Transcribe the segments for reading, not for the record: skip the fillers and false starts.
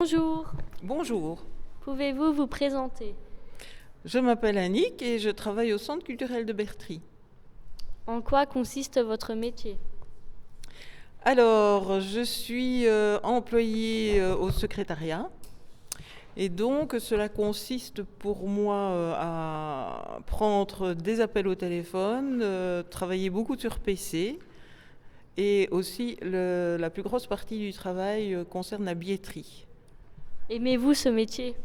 Bonjour, Bonjour, pouvez-vous vous présenter? je m'appelle Annick et je travaille au Centre culturel de Bertry. En quoi consiste votre métier? Alors, je suis employée au secrétariat et donc cela consiste pour moi à prendre des appels au téléphone, travailler beaucoup sur PC et aussi la plus grosse partie du travail concerne la billetterie. Aimez-vous ce métier?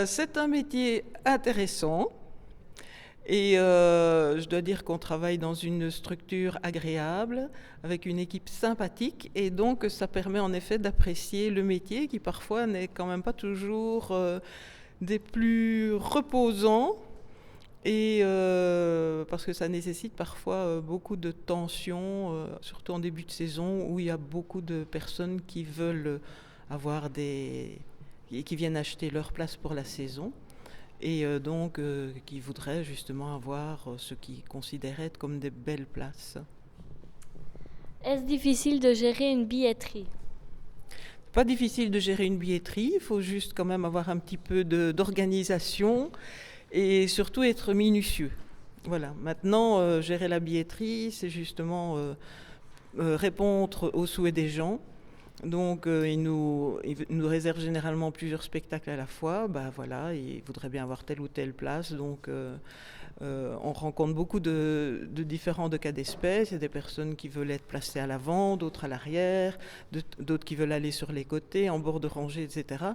C'est un métier intéressant. Et je dois dire qu'on travaille dans une structure agréable, avec une équipe sympathique, et donc ça permet en effet d'apprécier le métier qui parfois n'est quand même pas toujours des plus reposants, et parce que ça nécessite parfois beaucoup de tension, surtout en début de saison, où il y a beaucoup de personnes qui veulent avoir qui viennent acheter leur place pour la saison et donc qui voudraient justement avoir ce qu'ils considéraient être comme des belles places. Est-ce difficile de gérer une billetterie? Pas difficile de gérer une billetterie, il faut juste quand même avoir un petit peu d'organisation et surtout être minutieux. Voilà, maintenant gérer la billetterie, c'est justement répondre aux souhaits des gens. Donc ils nous réservent généralement plusieurs spectacles à la fois. Bah voilà, ils voudraient bien avoir telle ou telle place. Donc on rencontre beaucoup de différents de cas d'espèces. Il y a des personnes qui veulent être placées à l'avant, d'autres à l'arrière, d'autres qui veulent aller sur les côtés, en bord de rangée, etc.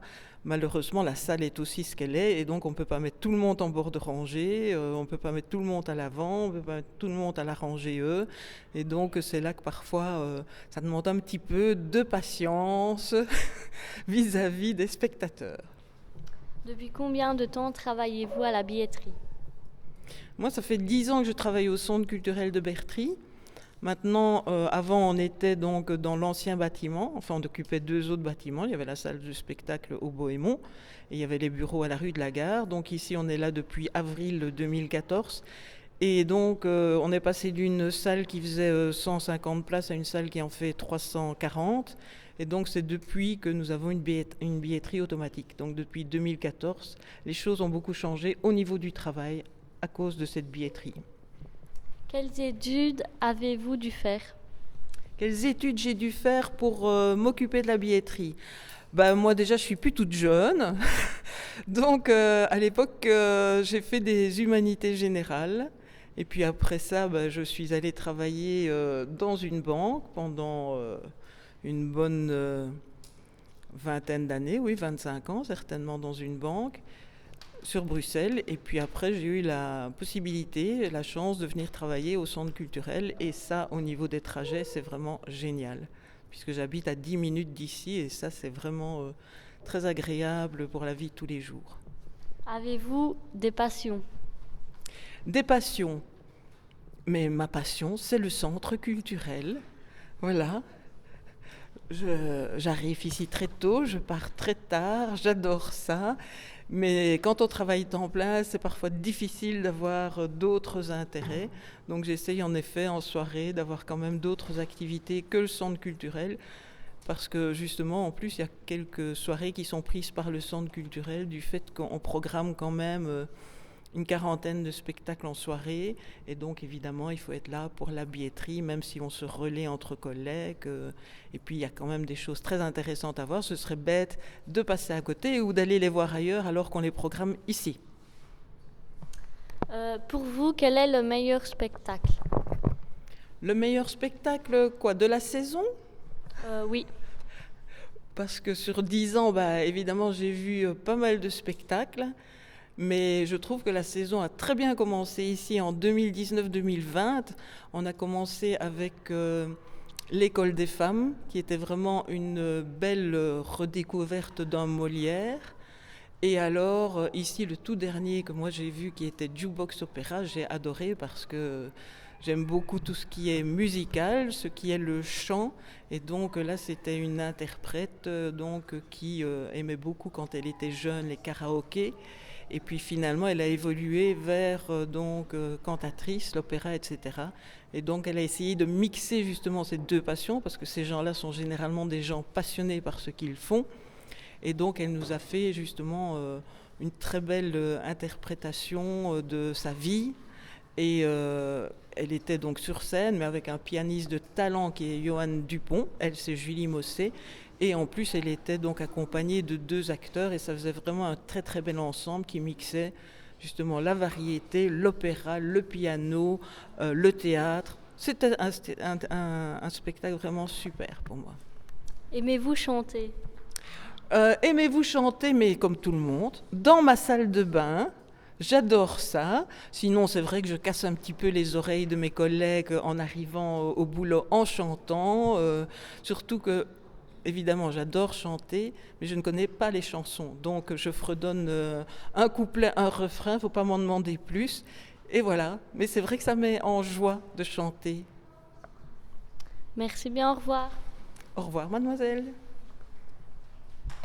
Malheureusement, la salle est aussi ce qu'elle est, et donc on ne peut pas mettre tout le monde en bord de rangée, on ne peut pas mettre tout le monde à l'avant, on ne peut pas mettre tout le monde à la rangée E. Et donc c'est là que parfois ça demande un petit peu de patience vis-à-vis des spectateurs. Depuis combien de temps travaillez-vous à la billetterie? Moi, ça fait 10 ans que je travaille au Centre culturel de Bertry. Maintenant, avant, on était donc dans l'ancien bâtiment. Enfin, on occupait deux autres bâtiments. Il y avait la salle de spectacle au Bohémond et il y avait les bureaux à la rue de la Gare. Donc ici, on est là depuis avril 2014. Et donc, on est passé d'une salle qui faisait 150 places à une salle qui en fait 340. Et donc, c'est depuis que nous avons une billetterie automatique. Donc, depuis 2014, les choses ont beaucoup changé au niveau du travail à cause de cette billetterie. Quelles études avez-vous dû faire? Quelles études j'ai dû faire pour m'occuper de la billetterie? Ben, moi déjà je suis plus toute jeune, donc à l'époque j'ai fait des humanités générales et puis après ça je suis allée travailler dans une banque pendant une bonne vingtaine d'années, oui 25 ans certainement dans une banque sur Bruxelles. Et puis après, j'ai eu la possibilité, la chance de venir travailler au centre culturel. Et ça, au niveau des trajets, c'est vraiment génial. Puisque j'habite à 10 minutes d'ici. Et ça, c'est vraiment très agréable pour la vie de tous les jours. Avez-vous des passions? Des passions. Mais ma passion, c'est le centre culturel. Voilà. J'arrive ici très tôt, je pars très tard, j'adore ça. Mais quand on travaille temps plein, c'est parfois difficile d'avoir d'autres intérêts. Donc j'essaye en effet en soirée d'avoir quand même d'autres activités que le centre culturel. Parce que justement, en plus, il y a quelques soirées qui sont prises par le centre culturel du fait qu'on programme quand même une quarantaine de spectacles en soirée. Et donc, évidemment, il faut être là pour la billetterie, même si on se relaie entre collègues. Et puis, il y a quand même des choses très intéressantes à voir. Ce serait bête de passer à côté ou d'aller les voir ailleurs alors qu'on les programme ici. Pour vous, quel est le meilleur spectacle? Le meilleur spectacle, quoi, de la saison? Oui. Parce que sur 10 ans, évidemment, j'ai vu pas mal de spectacles. Mais je trouve que la saison a très bien commencé ici en 2019-2020. On a commencé avec l'école des femmes, qui était vraiment une belle redécouverte d'un Molière. Et alors, ici, le tout dernier que moi j'ai vu, qui était Jukebox Opéra, j'ai adoré parce que J'aime beaucoup tout ce qui est musical, ce qui est le chant. Et donc là, c'était une interprète qui aimait beaucoup quand elle était jeune les karaokés. Et puis finalement, elle a évolué vers cantatrice, l'opéra, etc. Et donc elle a essayé de mixer justement ces deux passions, parce que ces gens-là sont généralement des gens passionnés par ce qu'ils font. Et donc elle nous a fait justement une très belle interprétation de sa vie. Et elle était donc sur scène, mais avec un pianiste de talent qui est Johan Dupont. Elle, c'est Julie Mossé. Et en plus, elle était donc accompagnée de 2 acteurs. Et ça faisait vraiment un très très bel ensemble qui mixait justement la variété, l'opéra, le piano, le théâtre. C'était un spectacle vraiment super pour moi. Aimez-vous chanter? Aimez-vous chanter, mais comme tout le monde, dans ma salle de bain? J'adore ça. Sinon, c'est vrai que je casse un petit peu les oreilles de mes collègues en arrivant au boulot en chantant. Surtout que, évidemment, j'adore chanter, mais je ne connais pas les chansons. Donc, je fredonne un couplet, un refrain, faut pas m'en demander plus. Et voilà. Mais c'est vrai que ça met en joie de chanter. Merci bien, au revoir. Au revoir, mademoiselle.